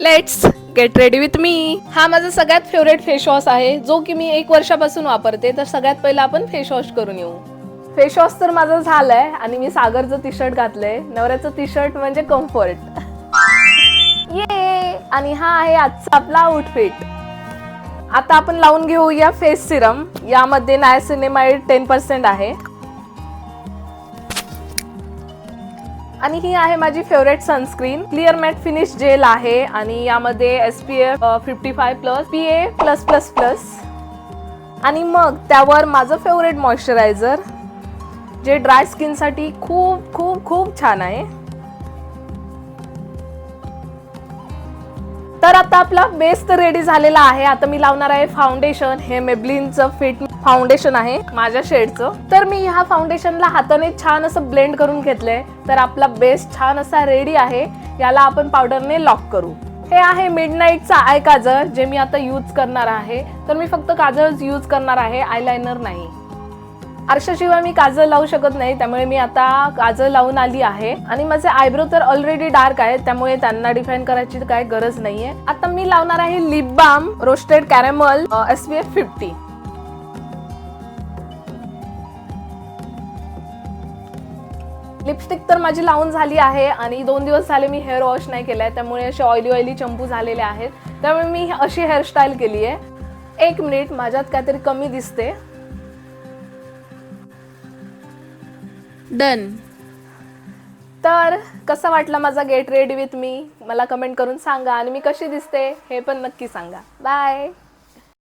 Let's get ready with me. हा माझा सगळ्यात फेवरेट फेस वॉश आहे, जो की मी 1 वर्षापासून वापरते. तर सगळ्यात पहिला आपण फेस वॉश करून येऊ. फेस वॉश तर माझं झालंय आणि मी सागरचं टी शर्ट घातलंय. नवऱ्याचं टी शर्ट म्हणजे कम्फर्ट. ये आणि हा आहे आजचा आपला आउटफिट. आता आपण लावून घेऊया फेस सिरम. यामध्ये नायसिनेमाइड 10% आहे. आणि ही आहे माझी favourite sunscreen. Clear matte finish gel आहे आणि यामध्ये SPF 55+ PA+++. आणि मग त्यावर माझं फेवरेट मॉइश्चरायझर, जे ड्राय स्किन साठी खूप खूप खूप छान आहे. तर आता आपला बेस तर रेडी झालेला आहे. आता मी लावणार आहे फाउंडेशन. हे मेबलिनचं फिट फाउंडेशन आहे माझ्या शेडचं. तर मी ह्या फाउंडेशनला हाताने छान असं ब्लेंड करून घेतलंय. तर आपला बेस छान असा रेडी आहे. याला आपण पावडरने लॉक करू. हे आहे मिडनाईटचा आय काजळ, जे मी आता यूज करणार आहे. तर मी फक्त काजळच यूज करणार आहे, आयलाइनर नाही. आरशाशिवाय मी काजळ लावू शकत नाही, त्यामुळे मी आता काजळ लावून आली आहे. आणि माझे आयब्रो तर ऑलरेडी डार्क आहेत, त्यामुळे त्यांना डिफाईन करायची काय गरज नाहीये. आता मी लावणार आहे lip balm roasted caramel SPF 50. Lipstick तर माझी लावून झाली आहे आणि 2 दिवस झाले मी हेअर वॉश नाही केलाय, त्यामुळे असे ऑइली चंपू झालेले आहेत. त्यामुळे मी अशी हेअरस्टाईल केली आहे. 1 मिनिट, माझ्यात काहीतरी कमी दिसते. डन. तर कसा वाटला माझा गेट रेडी विथ मी, मला कमेंट करून सांगा. आणि मी कशी दिसते हे पण नक्की सांगा. बाय.